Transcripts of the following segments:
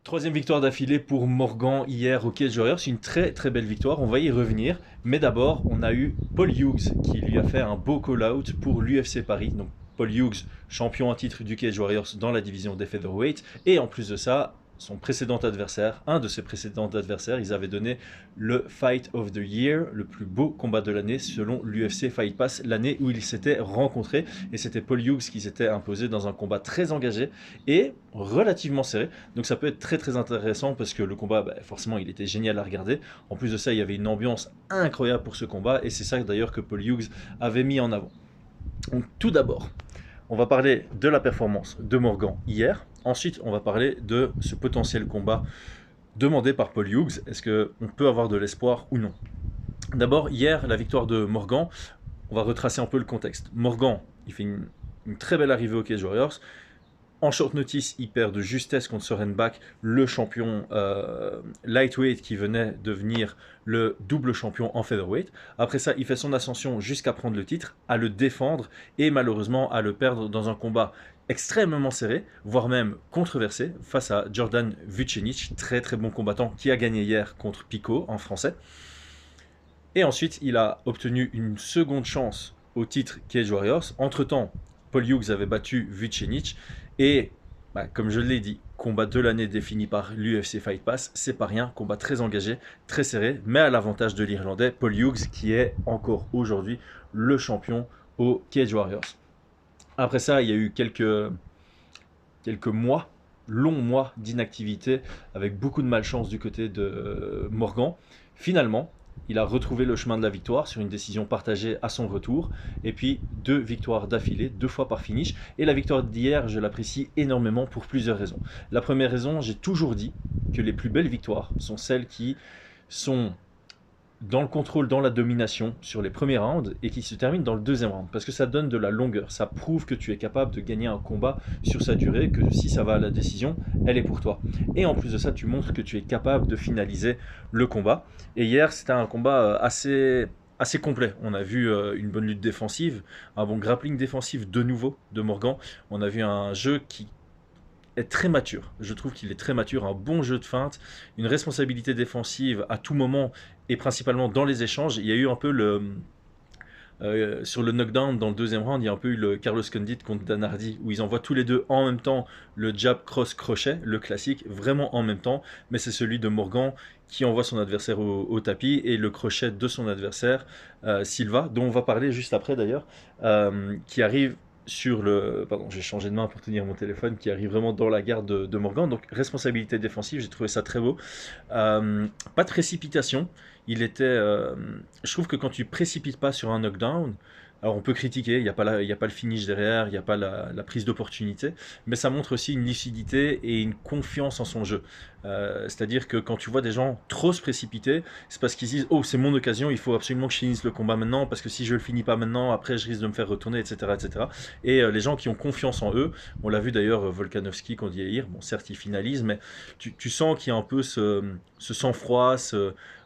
Troisième victoire d'affilée pour Morgan hier au Cage Warriors. C'est une très très belle victoire, on va y revenir. Mais d'abord, on a eu Paul Hughes qui lui a fait un beau call-out pour l'UFC Paris. Donc Paul Hughes, champion en titre du Cage Warriors dans la division des featherweight. Et en plus de ça, son précédent adversaire, un de ses précédents adversaires, ils avaient donné le Fight of the Year, le plus beau combat de l'année selon l'UFC Fight Pass, l'année où ils s'étaient rencontrés. Et c'était Paul Hughes qui s'était imposé dans un combat très engagé et relativement serré. Donc ça peut être très très intéressant parce que le combat, forcément, il était génial à regarder. En plus de ça, il y avait une ambiance incroyable pour ce combat et c'est ça d'ailleurs que Paul Hughes avait mis en avant. Donc tout d'abord, on va parler de la performance de Morgan hier. Ensuite, on va parler de ce potentiel combat demandé par Paul Hughes. Est-ce qu'on peut avoir de l'espoir ou non? D'abord, hier, la victoire de Morgan, on va retracer un peu le contexte. Morgan, il fait une très belle arrivée au Cage Warriors. En short notice, il perd de justesse contre Soren Bach, le champion lightweight qui venait devenir le double champion en featherweight. Après ça, il fait son ascension jusqu'à prendre le titre, à le défendre et malheureusement à le perdre dans un combat extrêmement serré, voire même controversé, face à Jordan Vucenic, très très bon combattant qui a gagné hier contre Pico en français. Et ensuite, il a obtenu une seconde chance au titre Cage Warriors. Entre-temps, Paul Hughes avait battu Vucenic. Et, comme je l'ai dit, combat de l'année défini par l'UFC Fight Pass, c'est pas rien, combat très engagé, très serré, mais à l'avantage de l'Irlandais Paul Hughes, qui est encore aujourd'hui le champion au Cage Warriors. Après ça, il y a eu quelques mois, longs mois d'inactivité, avec beaucoup de malchance du côté de Morgan. Finalement, il a retrouvé le chemin de la victoire sur une décision partagée à son retour. Et puis, 2 victoires d'affilée, 2 fois par finish. Et la victoire d'hier, je l'apprécie énormément pour plusieurs raisons. La première raison, j'ai toujours dit que les plus belles victoires sont celles qui sont dans le contrôle, dans la domination sur les premiers rounds et qui se termine dans le deuxième round. Parce que ça donne de la longueur. Ça prouve que tu es capable de gagner un combat sur sa durée, que si ça va à la décision, elle est pour toi. Et en plus de ça, tu montres que tu es capable de finaliser le combat. Et hier, c'était un combat assez complet. On a vu une bonne lutte défensive, un bon grappling défensif de nouveau de Morgan. On a vu un jeu qui est très mature. Je trouve qu'il est très mature, un bon jeu de feinte, une responsabilité défensive à tout moment et principalement dans les échanges. Il y a eu un peu sur le knockdown dans le deuxième round, il y a un peu eu le Carlos Condit contre Dan Hardy où ils envoient tous les deux en même temps le jab cross crochet, le classique, vraiment en même temps, mais c'est celui de Morgan qui envoie son adversaire au tapis et le crochet de son adversaire Silva, dont on va parler juste après d'ailleurs, qui arrive sur le... Pardon, j'ai changé de main pour tenir mon téléphone, qui arrive vraiment dans la garde de Morgan. Donc, responsabilité défensive, j'ai trouvé ça très beau. Pas de précipitation. Je trouve que quand tu précipites pas sur un knockdown, alors on peut critiquer, il y a pas le finish derrière, il n'y a pas la prise d'opportunité, mais ça montre aussi une lucidité et une confiance en son jeu. C'est-à-dire que quand tu vois des gens trop se précipiter, c'est parce qu'ils disent oh c'est mon occasion, il faut absolument que je finisse le combat maintenant parce que si je le finis pas maintenant, après je risque de me faire retourner, etc., etc. Et les gens qui ont confiance en eux, on l'a vu d'ailleurs Volkanovski qu'on dit hier, bon certes il finalise, mais tu sens qu'il y a un peu ce sang-froid,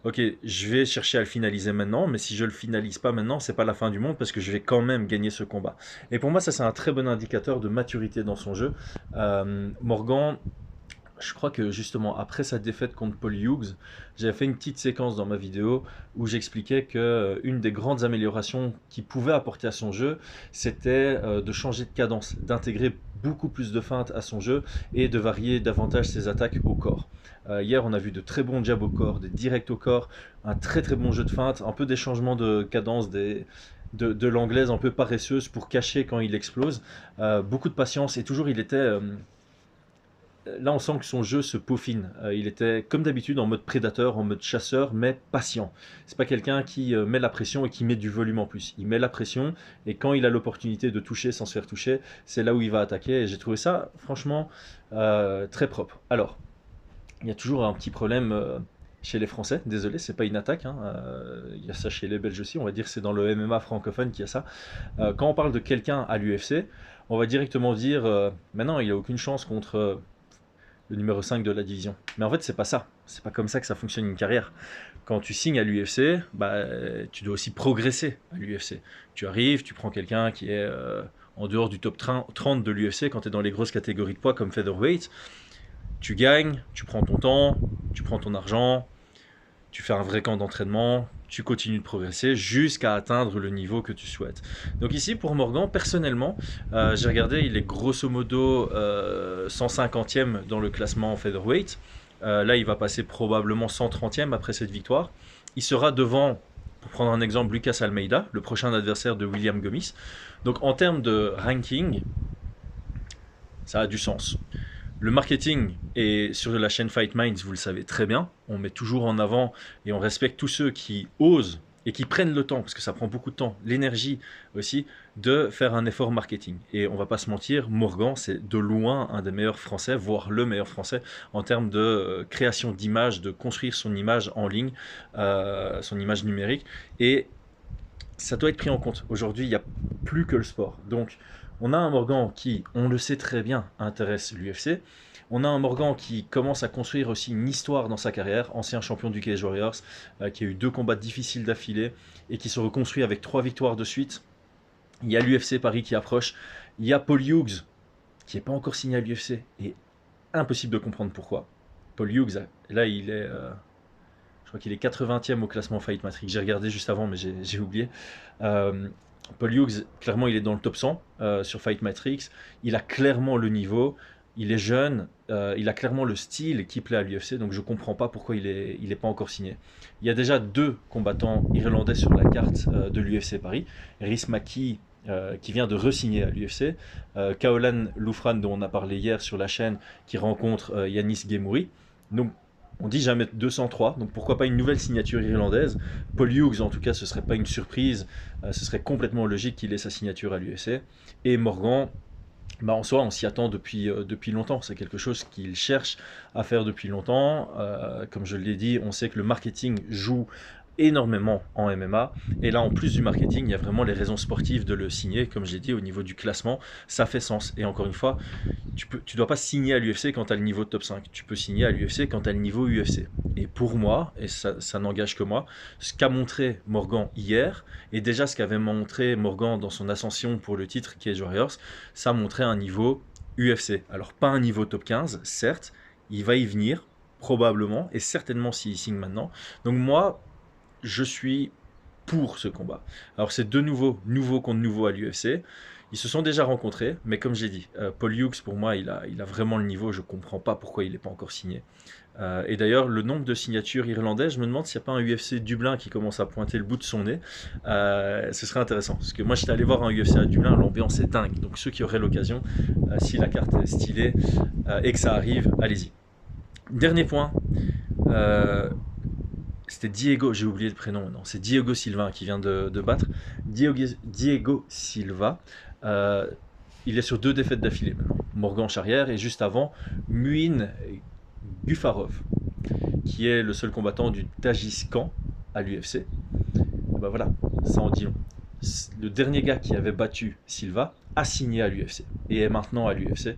ok, je vais chercher à le finaliser maintenant, mais si je le finalise pas maintenant, c'est pas la fin du monde parce que je vais quand même gagner ce combat. Et pour moi, ça c'est un très bon indicateur de maturité dans son jeu. Morgan, je crois que justement après sa défaite contre Paul Hughes, j'avais fait une petite séquence dans ma vidéo où j'expliquais que une des grandes améliorations qu'il pouvait apporter à son jeu, c'était de changer de cadence, d'intégrer beaucoup plus de feintes à son jeu et de varier davantage ses attaques au corps. Hier, on a vu de très bons jabs au corps, des directs au corps, un très très bon jeu de feinte, un peu des changements de cadence, de l'anglaise un peu paresseuse pour cacher quand il explose. Beaucoup de patience et toujours il était là, on sent que son jeu se peaufine. Il était, comme d'habitude, en mode prédateur, en mode chasseur, mais patient. C'est pas quelqu'un qui met la pression et qui met du volume en plus. Il met la pression et quand il a l'opportunité de toucher sans se faire toucher, c'est là où il va attaquer. Et j'ai trouvé ça, franchement, très propre. Alors, il y a toujours un petit problème chez les Français. Désolé, c'est pas une attaque, hein. Il y a ça chez les Belges aussi. On va dire que c'est dans le MMA francophone qu'il y a ça. Quand on parle de quelqu'un à l'UFC, on va directement dire maintenant, il a aucune chance contre le numéro 5 de la division. Mais en fait, c'est pas ça. C'est pas comme ça que ça fonctionne une carrière. Quand tu signes à l'UFC, tu dois aussi progresser à l'UFC. Tu arrives, tu prends quelqu'un qui est en dehors du top 30 de l'UFC quand tu es dans les grosses catégories de poids comme featherweight. Tu gagnes, tu prends ton temps, tu prends ton argent, tu fais un vrai camp d'entraînement, tu continues de progresser jusqu'à atteindre le niveau que tu souhaites. Donc ici, pour Morgan, personnellement, j'ai regardé, il est grosso modo 150e dans le classement featherweight. Là, il va passer probablement 130e après cette victoire. Il sera devant, pour prendre un exemple, Lucas Almeida, le prochain adversaire de William Gomis. Donc en termes de ranking, ça a du sens. Le marketing est sur la chaîne Fight Minds, vous le savez très bien. On met toujours en avant et on respecte tous ceux qui osent et qui prennent le temps, parce que ça prend beaucoup de temps, l'énergie aussi, de faire un effort marketing. Et on va pas se mentir, Morgan, c'est de loin un des meilleurs Français, voire le meilleur Français, en termes de création d'image, de construire son image en ligne, son image numérique. Et ça doit être pris en compte. Aujourd'hui, il n'y a plus que le sport. Donc, on a un Morgan qui, on le sait très bien, intéresse l'UFC. On a un Morgan qui commence à construire aussi une histoire dans sa carrière, ancien champion du Cage Warriors, qui a eu 2 combats difficiles d'affilée et qui se reconstruit avec 3 victoires de suite. Il y a l'UFC Paris qui approche. Il y a Paul Hughes qui n'est pas encore signé à l'UFC et impossible de comprendre pourquoi. Paul Hughes, là, je crois qu'il est 80e au classement Fight Matrix. J'ai regardé juste avant, mais j'ai oublié. Euh, Paul Hughes, clairement, il est dans le top 100 sur Fight Matrix. Il a clairement le niveau. Il est jeune. Il a clairement le style qui plaît à l'UFC. Donc, je ne comprends pas pourquoi il est pas encore signé. Il y a déjà 2 combattants irlandais sur la carte de l'UFC Paris. Rhys Maki, qui vient de re-signer à l'UFC. Kaolan Loufran, dont on a parlé hier sur la chaîne, qui rencontre Yanis Gemouri. Donc, on dit jamais 203, donc pourquoi pas une nouvelle signature irlandaise. Paul Hughes, en tout cas, ce serait pas une surprise, ce serait complètement logique qu'il ait sa signature à l'UFC. Et Morgan, bah en soi, on s'y attend depuis longtemps. C'est quelque chose qu'il cherche à faire depuis longtemps. Comme je l'ai dit, on sait que le marketing joue énormément en MMA. Et là, en plus du marketing, il y a vraiment les raisons sportives de le signer. Comme j'ai dit, au niveau du classement, ça fait sens. Et encore une fois, tu dois pas signer à l'UFC quand tu as le niveau top 5. Tu peux signer à l'UFC quand tu as le niveau UFC. Et pour moi, et ça n'engage que moi, ce qu'a montré Morgan hier, et déjà ce qu'avait montré Morgan dans son ascension pour le titre Cage Warriors, ça montrait un niveau UFC. Alors pas un niveau top 15, certes, il va y venir, probablement, et certainement s'il signe maintenant. Donc moi, je suis pour ce combat. Alors c'est de nouveau contre nouveau à l'UFC. Ils se sont déjà rencontrés, mais comme j'ai dit, Paul Hughes, pour moi, il a vraiment le niveau. Je ne comprends pas pourquoi il n'est pas encore signé. Et d'ailleurs, le nombre de signatures irlandaises, je me demande s'il n'y a pas un UFC Dublin qui commence à pointer le bout de son nez. Ce serait intéressant, parce que moi, j'étais allé voir un UFC à Dublin, l'ambiance est dingue. Donc ceux qui auraient l'occasion, si la carte est stylée et que ça arrive, allez-y. Dernier point. C'était Diego, j'ai oublié le prénom, non, c'est Diego Silva qui vient de battre. Diego Silva, il est sur 2 défaites d'affilée maintenant. Morgan Charrière et juste avant, Muin Gufarov, qui est le seul combattant du Tadjikistan à l'UFC. Ben voilà, ça en dit long. Le dernier gars qui avait battu Silva a signé à l'UFC et est maintenant à l'UFC.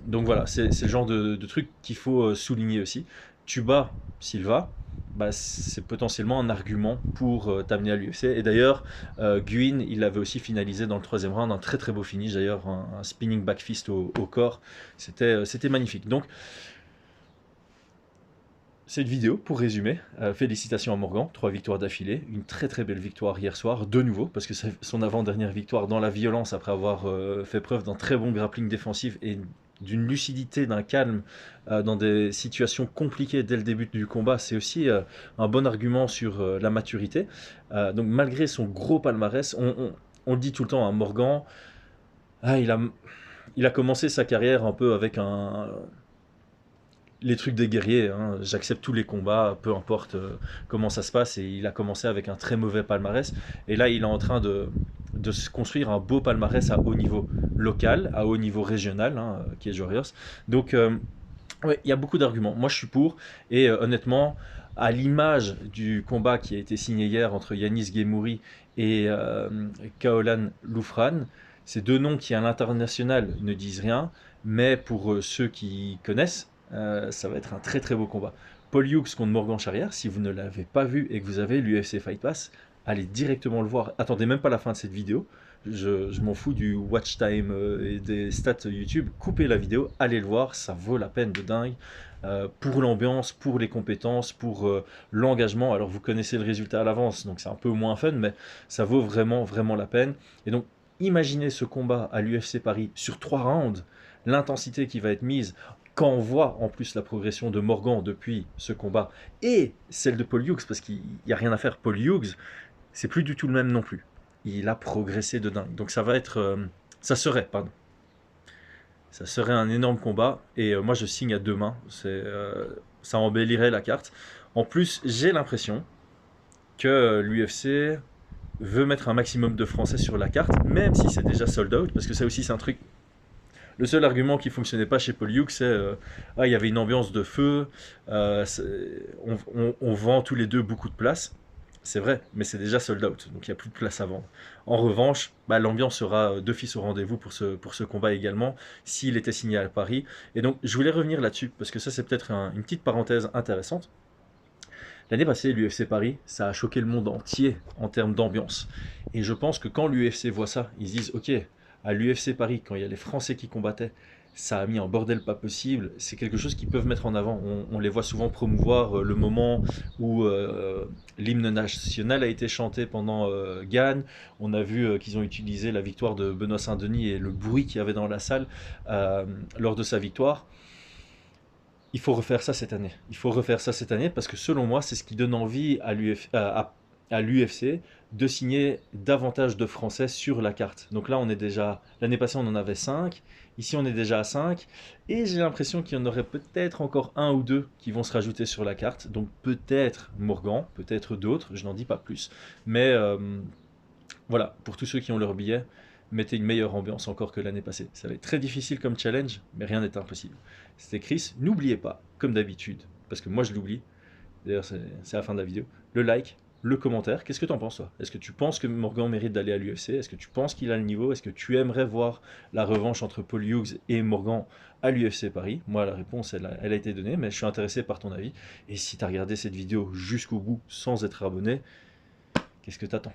Donc voilà, c'est le genre de truc qu'il faut souligner aussi. Tu bats Silva, bah, c'est potentiellement un argument pour t'amener à l'UFC. Et d'ailleurs, Guin, il avait aussi finalisé dans le 3e round, un très très beau finish d'ailleurs, un spinning back fist au corps. C'était magnifique. Donc, cette vidéo, pour résumer, félicitations à Morgan, 3 victoires d'affilée, une très très belle victoire hier soir, de nouveau, parce que c'est son avant-dernière victoire dans la violence après avoir fait preuve d'un très bon grappling défensif et d'une lucidité, d'un calme dans des situations compliquées dès le début du combat. C'est aussi un bon argument sur la maturité. Donc malgré son gros palmarès, on le dit tout le temps, hein, Morgan, il a commencé sa carrière un peu avec les trucs des guerriers, hein. J'accepte tous les combats, peu importe comment ça se passe, et il a commencé avec un très mauvais palmarès, et là il est en train de se construire un beau palmarès à haut niveau local, à haut niveau régional, hein, qui est Warriors. Donc ouais, il y a beaucoup d'arguments, moi je suis pour, et honnêtement, à l'image du combat qui a été signé hier entre Yanis Gemouri et Kaolan Loufran, ces 2 noms qui à l'international ne disent rien, mais pour ceux qui connaissent, ça va être un très très beau combat. Paul Hughes contre Morgan Charrière, si vous ne l'avez pas vu et que vous avez l'UFC Fight Pass, allez directement le voir. Attendez même pas la fin de cette vidéo. je m'en fous du watch time et des stats YouTube. Coupez la vidéo, allez le voir, ça vaut la peine de dingue. Pour l'ambiance, pour les compétences, pour l'engagement. Alors vous connaissez le résultat à l'avance, donc c'est un peu moins fun, mais ça vaut vraiment, vraiment la peine. Et donc imaginez ce combat à l'UFC Paris sur 3 rounds, l'intensité qui va être mise. Quand on voit en plus la progression de Morgan depuis ce combat et celle de Paul Hughes, parce qu'il n'y a rien à faire, Paul Hughes, c'est plus du tout le même non plus. Il a progressé de dingue. Donc ça va être, ça serait un énorme combat. Et moi je signe à 2 mains. Ça embellirait la carte. En plus, j'ai l'impression que l'UFC veut mettre un maximum de Français sur la carte, même si c'est déjà sold out, parce que ça aussi c'est un truc. Le seul argument qui fonctionnait pas chez Paul Hughes, c'est il y avait une ambiance de feu, on vend tous les deux beaucoup de places. C'est vrai, mais c'est déjà sold out, donc il n'y a plus de place à vendre. En revanche, l'ambiance sera d'office au rendez-vous pour ce combat également, s'il était signé à Paris. Et donc, je voulais revenir là-dessus, parce que ça, c'est peut-être une petite parenthèse intéressante. L'année passée, l'UFC Paris, ça a choqué le monde entier en termes d'ambiance. Et je pense que quand l'UFC voit ça, ils se disent, ok, à l'UFC Paris, quand il y a les Français qui combattaient, ça a mis un bordel pas possible. C'est quelque chose qu'ils peuvent mettre en avant. On les voit souvent promouvoir le moment où l'hymne national a été chanté pendant Cannes. On a vu qu'ils ont utilisé la victoire de Benoît Saint-Denis et le bruit qu'il y avait dans la salle lors de sa victoire. Il faut refaire ça cette année. Il faut refaire ça cette année parce que selon moi, c'est ce qui donne envie à l'UFC de signer davantage de Français sur la carte. Donc là, on est déjà. L'année passée, on en avait 5. Ici, on est déjà à 5. Et j'ai l'impression qu'il y en aurait peut-être encore un ou deux qui vont se rajouter sur la carte. Donc peut-être Morgan, peut-être d'autres, je n'en dis pas plus. Mais voilà, pour tous ceux qui ont leur billet, mettez une meilleure ambiance encore que l'année passée. Ça va être très difficile comme challenge, mais rien n'est impossible. C'était Chris. N'oubliez pas, comme d'habitude, parce que moi je l'oublie, d'ailleurs c'est la fin de la vidéo, le like, le commentaire. Qu'est-ce que tu en penses toi? Est-ce que tu penses que Morgan mérite d'aller à l'UFC? Est-ce que tu penses qu'il a le niveau? Est-ce que tu aimerais voir la revanche entre Paul Hughes et Morgan à l'UFC Paris? Moi la réponse elle a été donnée, mais je suis intéressé par ton avis. Et si tu as regardé cette vidéo jusqu'au bout sans être abonné, qu'est-ce que tu attends?